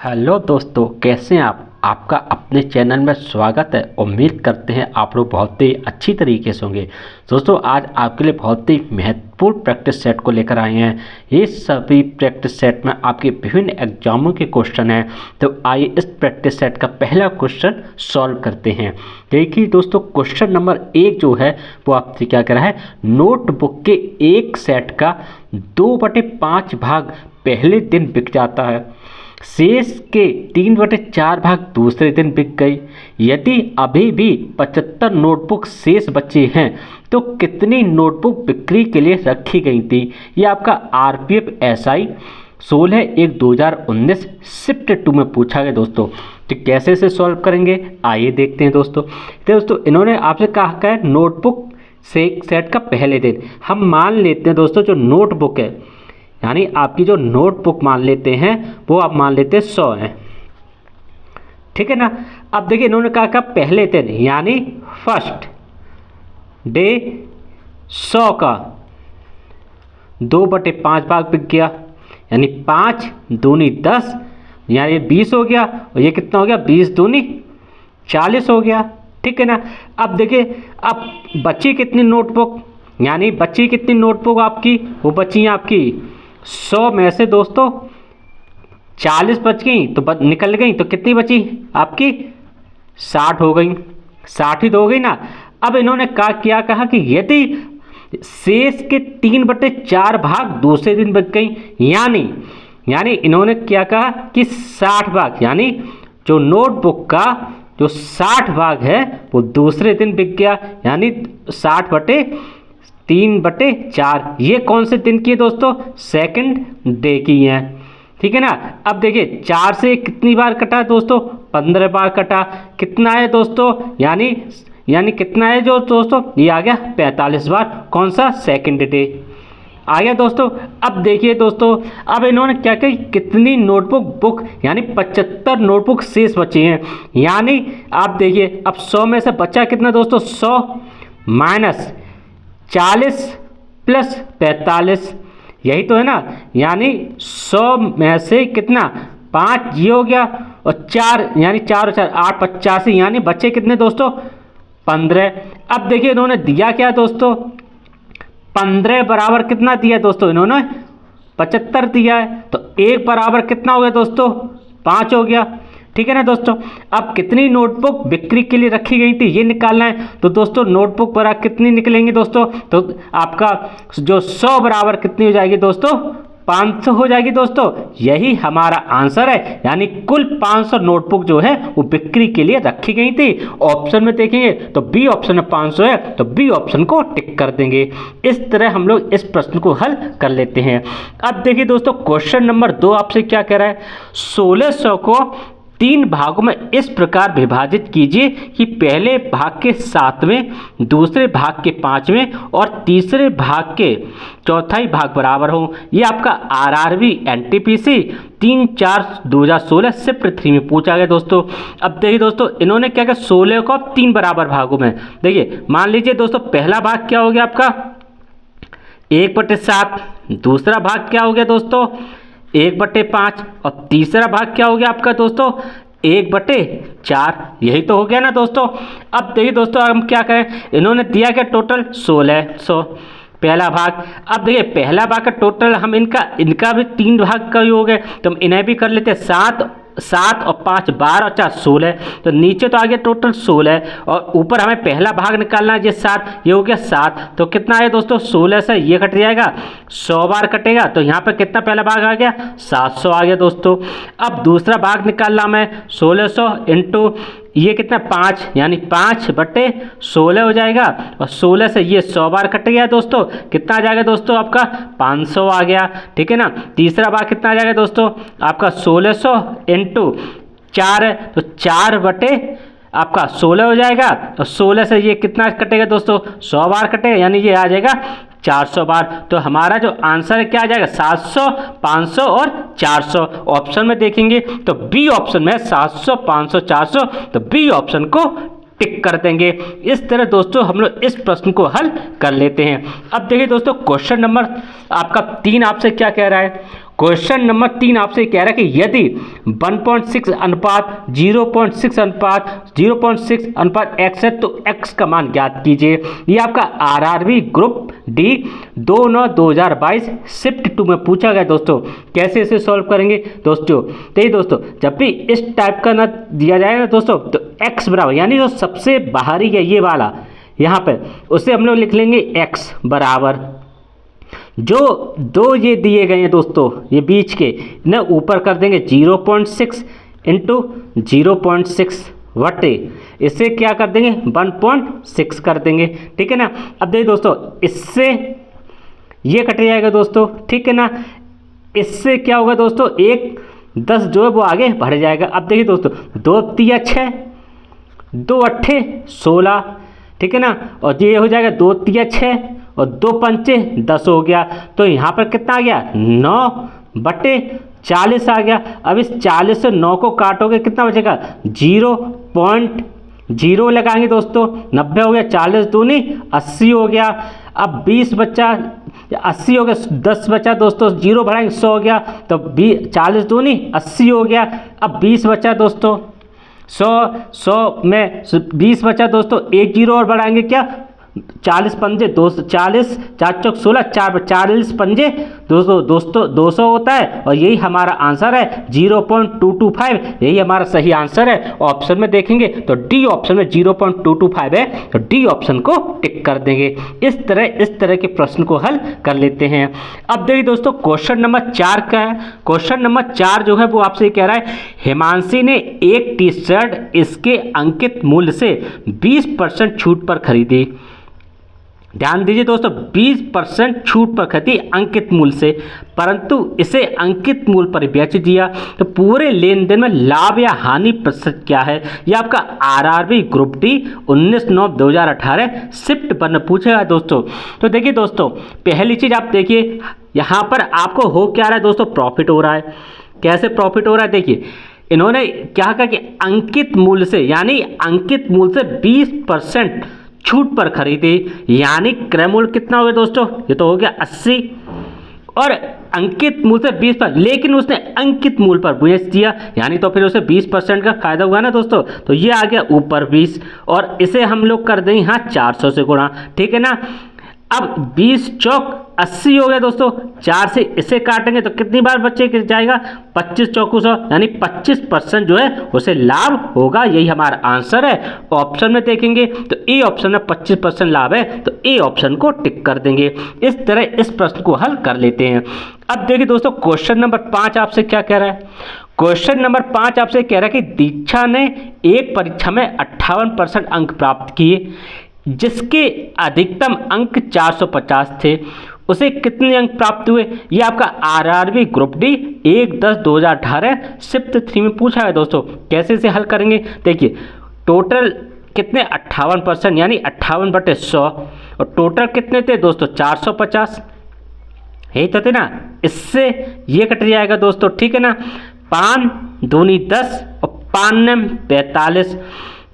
Hello दोस्तों, कैसे हैं आप। आपका अपने चैनल में स्वागत है। उम्मीद करते हैं आप लोग बहुत ही अच्छी तरीके से होंगे। दोस्तों, आज आपके लिए बहुत ही महत्वपूर्ण प्रैक्टिस सेट को लेकर आए हैं। ये सभी प्रैक्टिस सेट में आपके विभिन्न एग्जामों के क्वेश्चन हैं। तो आइए इस प्रैक्टिस सेट का पहला क्वेश्चन सॉल्व करते हैं। देखिए दोस्तों, क्वेश्चन नंबर 1 जो है वो आपसे क्या कह रहा है, नोटबुक के एक सेट का 2/5 भाग पहले दिन बिक जाता है, शेष के 3/4 भाग दूसरे दिन बिक गई। यदि अभी भी 75 नोटबुक शेष बचे हैं तो कितनी नोटबुक बिक्री के लिए रखी गई थी। ये आपका RPF SI 16/1/2019 शिफ्ट 2 में पूछा गया दोस्तों। तो कैसे से सॉल्व करेंगे आइए देखते हैं दोस्तों। तो दोस्तों इन्होंने आपसे कहा है नोटबुक से सेट का पहले दिन। हम मान लेते हैं दोस्तों जो नोटबुक है, यानी आपकी जो नोटबुक मान लेते हैं वो आप मान लेते हैं 100 है, ठीक है ना। अब देखिए इन्होंने कहा पहले दिन यानी फर्स्ट डे 100 का 2/5 भाग बिक गया, यानी 5 दूनी 10, यानी 20 हो गया। और ये कितना हो गया, 20 दूनी 40 हो गया, ठीक है ना। अब देखिए अब बची कितनी नोटबुक, यानी बची कितनी नोटबुक आपकी, वो बची आपकी 100 में से दोस्तों 40 बच गई तो निकल गई, तो कितनी बची आपकी 60 हो गई, 60 ही तो हो गई ना। अब इन्होंने क्या कहा कि यदि शेष के 3/4 भाग दूसरे दिन बिक गई, यानी इन्होंने क्या कहा कि 60 भाग, यानी जो नोटबुक का जो 60 भाग है वो दूसरे दिन बिक गया, यानी 60/3/4। ये कौन से दिन की है दोस्तों, सेकंड डे की है, ठीक है ना। अब देखिए 4 से कितनी बार कटा है दोस्तों, 15 बार कटा। कितना है दोस्तों, यानी कितना है जो दोस्तों, ये आ गया 45 बार। कौन सा, सेकंड डे आ गया दोस्तों। अब देखिए दोस्तों, अब इन्होंने क्या कही, कितनी नोटबुक बुक, यानी 75 नोटबुक शेष बची हैं। यानी आप देखिए अब 100 में से बचा कितना दोस्तों, 100 माइनस 40 प्लस 45, यही तो है ना। यानी 100 में से कितना, 5 ये हो गया, और 4 यानी 4 और 4 8 85, यानी बचे कितने दोस्तों, 15। अब देखिए इन्होंने दिया क्या दोस्तों, 15 बराबर कितना दिया दोस्तों, इन्होंने 75 दिया है। तो 1 बराबर कितना हो गया दोस्तों, 5 हो गया, ठीक है ना दोस्तों। अब कितनी नोटबुक बिक्री के लिए रखी गई थी ये निकालना है। तो दोस्तों नोटबुक बराबर कितनी निकलेंगे दोस्तों, तो आपका जो 100 बराबर कितनी हो जाएगी दोस्तों, 500 हो जाएगी दोस्तों। यही हमारा आंसर है, यानी कुल 500 नोटबुक जो है वो बिक्री के लिए रखी गई थी। ऑप्शन में देखेंगे तो बी ऑप्शन में 500 है, तो बी ऑप्शन को टिक कर देंगे। इस तरह हम लोग इस प्रश्न को हल कर लेते हैं। अब देखिए दोस्तों क्वेश्चन नंबर 2 आपसे क्या कह रहा है, 1600 को 3 भागों में इस प्रकार विभाजित कीजिए कि पहले भाग के 7वें, दूसरे भाग के 5वें और तीसरे भाग के 1/4 भाग बराबर हो। ये आपका RRB NTPC 3/4/2016 शिफ्ट 3 में पूछा गया दोस्तों। अब देखिए दोस्तों इन्होंने क्या किया, 16 को 3 बराबर भागों में, देखिए मान लीजिए दोस्तों पहला भाग क्या हो गया आपका 1/7, दूसरा भाग क्या हो गया दोस्तों 1/5, और तीसरा भाग क्या हो गया आपका दोस्तों 1/4, यही तो हो गया ना दोस्तों। अब देखिए दोस्तों हम क्या करें, इन्होंने दिया क्या टोटल 1600 पहला भाग। अब देखिए पहला भाग का टोटल हम इनका भी 3 भाग का योग है, तो हम इन्हें भी कर लेते हैं 7 और 5 12 और 4 16। तो नीचे तो आ गया टोटल 16, और ऊपर हमें पहला भाग निकालना है, ये 7, ये हो गया 7। तो कितना है दोस्तों, 16 से ये कट जाएगा, 100 बार कटेगा, तो यहाँ पर कितना पहला भाग आ गया 700 आ गया दोस्तों। अब दूसरा भाग निकालना मैं 1600 इंटू ये कितना 5, यानी 5/16 हो जाएगा, और 16 से ये 100 बार कट गया दोस्तों, कितना आ जाएगा दोस्तों आपका 500 आ गया, ठीक है ना। तीसरा भाग कितना आ जाएगा दोस्तों आपका 1600 इंटू 4 है, तो 4/16 हो जाएगा, और 16 से ये कितना कटेगा दोस्तों 100 बार कटेगा, यानी ये आ जाएगा 400 बार। तो हमारा जो आंसर है क्या आ जाएगा 700, 500 और 400। ऑप्शन में देखेंगे तो बी ऑप्शन में 700, 500, 400, तो बी ऑप्शन को टिक कर देंगे। इस तरह दोस्तों हम लोग इस प्रश्न को हल कर लेते हैं। अब देखिए दोस्तों क्वेश्चन नंबर आपका 3 आपसे क्या कह रहा है, क्वेश्चन नंबर 3 आपसे कह रहा है कि यदि 1.6 अनुपात 0.6 अनुपात 0.6 अनुपात x है तो x का मान ज्ञात कीजिए। ये आपका आरआरबी ग्रुप डी 2/9/2022 शिफ्ट 2 में पूछा गया दोस्तों। कैसे इसे सॉल्व करेंगे दोस्तों? तो ये दोस्तों जब भी इस टाइप का ना दिया जाए ना दोस्तों तो x बराबर यानी जो सबसे बाहरी है ये वाला यहाँ पे उसे हम लोग लिख लेंगे x बराबर जो दो ये दिए गए हैं दोस्तों ये बीच के ना ऊपर कर देंगे 0.6 इंटू 0.6 वटे इससे क्या कर देंगे 1.6 कर देंगे। ठीक है ना। अब देखिए दोस्तों इससे ये कट जाएगा दोस्तों। ठीक है ना। इससे क्या होगा दोस्तों 10 जो है वो आगे बढ़ जाएगा। अब देखिए दोस्तों 2 3 6 2 8 16। ठीक है ना। और ये हो जाएगा 2 3 6 और 2 5 10 हो गया। तो यहाँ पर कितना आ गया 9/40 आ गया। अब इस 40 से 9 को काटोगे कितना बचेगा 0.0 लगाएंगे दोस्तों 90 हो गया 40 दूनी 80 हो गया। अब 20 बचा 80 हो गया 10 बचा दोस्तों 0 बढ़ाएंगे 100 हो गया तो 40 दूनी 80 हो गया। अब 20 बचा दोस्तों 100 में 20 बचा दोस्तों 1 0 और बढ़ाएंगे क्या 40 पंजे 240 4 चौक 16 40 पंजे 200 होता है और यही हमारा आंसर है 0.225। यही हमारा सही आंसर है। ऑप्शन में देखेंगे तो डी ऑप्शन में 0.225 है तो डी ऑप्शन को टिक कर देंगे। इस तरह के प्रश्न को हल कर लेते हैं। अब देखिए दोस्तों क्वेश्चन नंबर 4 का है। क्वेश्चन नंबर 4 जो है वो आपसे कह रहा है हिमांशी ने एक टी शर्ट इसके अंकित मूल्य से 20% छूट पर खरीदी। ध्यान दीजिए दोस्तों 20% छूट पर खरीदी अंकित मूल्य से परंतु इसे अंकित मूल्य पर बेच दिया तो पूरे लेन देन में लाभ या हानि प्रतिशत क्या है। यह आपका आरआरबी ग्रुप डी 19/9/2018 शिफ्ट पर पूछेगा दोस्तों। तो देखिए दोस्तों पहली चीज आप देखिए यहाँ पर आपको हो क्या रहा है दोस्तों प्रॉफिट हो रहा है। कैसे प्रॉफिट हो रहा है देखिए इन्होंने क्या कहा कि अंकित मूल्य से यानी अंकित मूल्य से 20% छूट पर खरीदे यानी क्रय मूल्य कितना हो गया दोस्तों ये तो हो गया 80 और अंकित मूल्य से 20 पर लेकिन उसने अंकित मूल्य पर बेच दिया यानी तो फिर उसे 20% का फायदा हुआ ना दोस्तों। तो ये आ गया ऊपर 20 और इसे हम लोग कर देंगे यहाँ 400 से गुणा। ठीक है ना। अब 20 चौक 80 हो गया दोस्तों 4 से इसे काटेंगे तो कितनी बार बच्चे जाएगा 25 चौकू 100 यानी 25% जो है उसे लाभ होगा। यही हमारा आंसर है। ऑप्शन में देखेंगे तो ए ऑप्शन में 25% लाभ है तो ए ऑप्शन को टिक कर देंगे। इस तरह इस प्रश्न को हल कर लेते हैं। अब देखिए दोस्तों क्वेश्चन नंबर 5 आपसे क्या कह रहा है। क्वेश्चन नंबर 5 आपसे कह रहा है कि दीक्षा ने एक परीक्षा में 58% अंक प्राप्त किए जिसके अधिकतम अंक 450 थे उसे कितने अंक प्राप्त हुए। ये आपका आरआरबी ग्रुप डी 1/10/2018 शिफ्ट 3 में पूछा है दोस्तों। कैसे इसे हल करेंगे देखिए टोटल कितने 58% यानी 58/100 और टोटल कितने थे दोस्तों 450 यही तो थे ना। इससे ये कट जाएगा दोस्तों। ठीक है ना। 5 दूनी 10 और 5 नम 45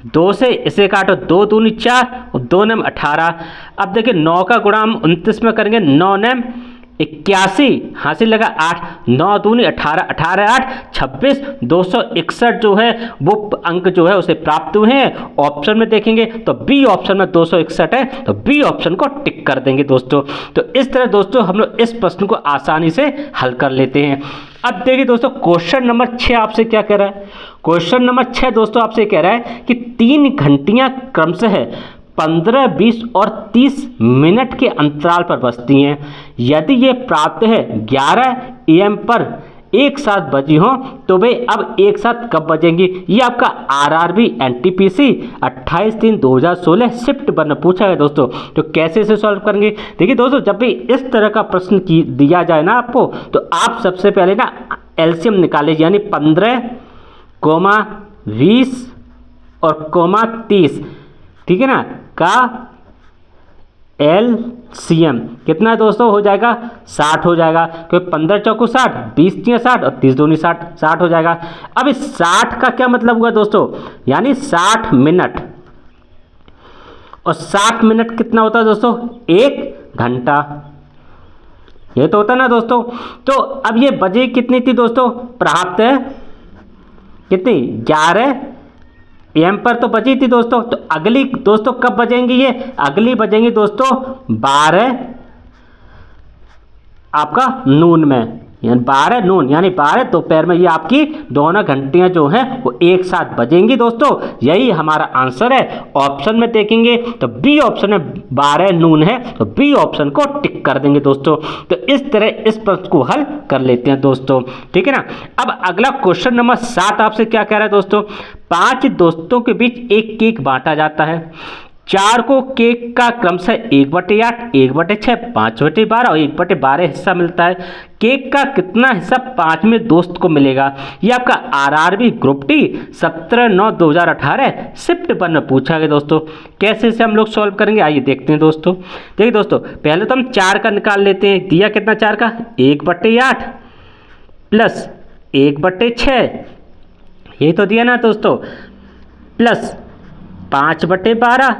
2 से इसे काटो 2 दूनी 4 और 2 नम 18। अब देखिए 9 का गुणा हम 29 में करेंगे 9 नम 81 हासिल लगा 8 9 दूनी 18 18 8 26 261 जो है वो अंक जो है उसे प्राप्त हुए हैं। ऑप्शन में देखेंगे तो बी ऑप्शन में 261 है तो बी ऑप्शन को टिक कर देंगे दोस्तों। तो इस तरह दोस्तों हम लोग इस प्रश्न को आसानी से हल कर लेते हैं। अब देखिए दोस्तों क्वेश्चन नंबर 6 आपसे क्या कह रहा है। क्वेश्चन नंबर 6 दोस्तों आपसे कह रहा है कि 3 घंटियां क्रमशः 15, 20 और 30 मिनट के अंतराल पर बजती हैं। यदि ये प्राप्त है 11 AM पर एक साथ बजी हो तो वे अब एक साथ कब बजेंगी। ये आपका आरआरबी एनटीपीसी 28/3/2016 शिफ्ट पर पूछा है दोस्तों। तो कैसे इसे सॉल्व करेंगे देखिए दोस्तों जब भी इस तरह का प्रश्न दिया जाए ना आपको तो आप सबसे पहले ना एलसीएम निकाले यानी 15, 20 और 30 ठीक है ना का एलसीएम कितना दोस्तों हो जाएगा 60 हो जाएगा क्योंकि 15 चौको 60 20 तिया 60 और 30 दूनी 60 60 हो जाएगा। अब इस 60 का क्या मतलब हुआ दोस्तों यानी 60 मिनट और 60 मिनट कितना होता है दोस्तों 1 घंटा ये तो होता ना दोस्तों। तो अब ये बजे कितनी थी दोस्तों, प्राप्त है कितनी 11 एम पर तो बची थी दोस्तों। तो अगली दोस्तों कब बजेंगी, ये अगली बजेंगी दोस्तों 12 आपका नून में, यानी 12 नून यानी 12 दोपहर में। ये आपकी दोनों घंटियां जो हैं वो एक साथ बजेंगी दोस्तों। यही हमारा आंसर है। ऑप्शन में देखेंगे तो बी ऑप्शन में 12 नून है, तो बी ऑप्शन को टिक कर देंगे दोस्तों। तो इस तरह इस प्रश्न को हल कर लेते हैं दोस्तों, ठीक है ना। अब अगला क्वेश्चन नंबर 7 आपसे क्या कह रहा है दोस्तों, 5 दोस्तों के बीच एक केक बांटा जाता है। 4 को केक का क्रमशः 1/8, 1/6, 5/12 और 1/12 हिस्सा मिलता है। केक का कितना हिस्सा 5वें दोस्त को मिलेगा। ये आपका आरआरबी ग्रुप डी 17/9/2018 शिफ्ट 1 में पूछा गया दोस्तों। कैसे इसे हम लोग सॉल्व करेंगे, आइए देखते हैं दोस्तों। देखिए दोस्तों, पहले तो हम 4 का निकाल लेते हैं। दिया कितना 4 का, 1/8 प्लस 1/6, ये तो दिया ना दोस्तों, प्लस 5/12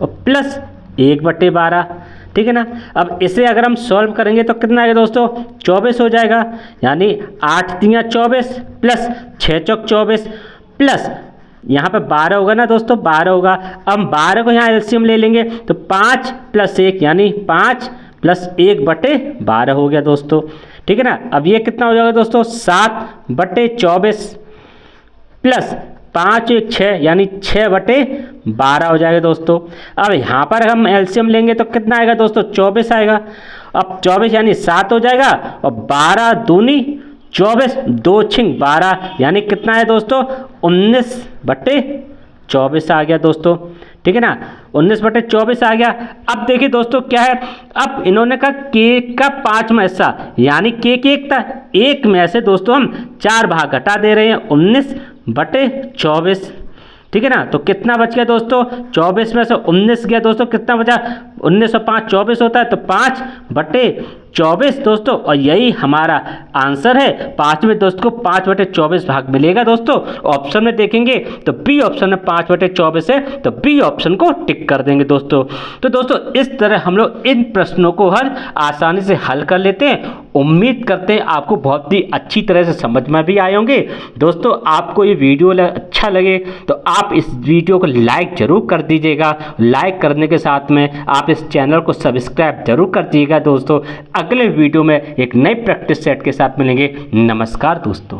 और प्लस 1/12, ठीक है ना। अब इसे अगर हम सॉल्व करेंगे तो कितना आएगा दोस्तों, 24 हो जाएगा। यानी 8 तियां 24 प्लस 6 चौक 24 प्लस यहाँ पे 12 होगा ना दोस्तों, 12 होगा। अब 12 को यहाँ एलसीएम ले लेंगे तो 5 + 1 यानी 5 + 1/12 हो गया दोस्तों, ठीक है ना। अब ये कितना हो जाएगा दोस्तों, 7/24 प्लस 5 1 6 यानी 6/12 हो जाएगा दोस्तों। अब यहाँ पर हम एलसीएम लेंगे तो कितना आएगा दोस्तों, 24 आएगा। अब 24 यानी 7 हो जाएगा और 12 दूनी 24, 2 छिंग 12 यानी कितना है दोस्तों, 19/24 आ गया दोस्तों, ठीक है ना। 19/24 आ गया। अब देखिए दोस्तों क्या है, अब इन्होंने कहा केक का 5वां हिस्सा, यानी केक 1 था, 1 में से दोस्तों हम 4 भाग घटा दे रहे हैं, 19/24, ठीक है ना। तो कितना बच गया दोस्तों, 24 में से 19 गया दोस्तों, कितना बचा, 19 और 5 24 होता है, तो 5/24 दोस्तों। और यही हमारा आंसर है। 5वें दोस्त को 5/24 भाग मिलेगा दोस्तों। ऑप्शन में देखेंगे तो बी ऑप्शन में 5/24 है, तो बी ऑप्शन को टिक कर देंगे दोस्तों। तो दोस्तों इस तरह हम लोग इन प्रश्नों को आसानी से हल कर लेते हैं। उम्मीद करते हैं आपको बहुत ही अच्छी तरह से समझ में भी आए होंगे दोस्तों। आपको ये वीडियो अच्छा लगे तो आप इस वीडियो को लाइक जरूर कर दीजिएगा। लाइक करने के साथ में आप इस चैनल को सब्सक्राइब जरूर कर दीजिएगा दोस्तों। अगले वीडियो में एक नई प्रैक्टिस सेट के साथ मिलेंगे। नमस्कार दोस्तों।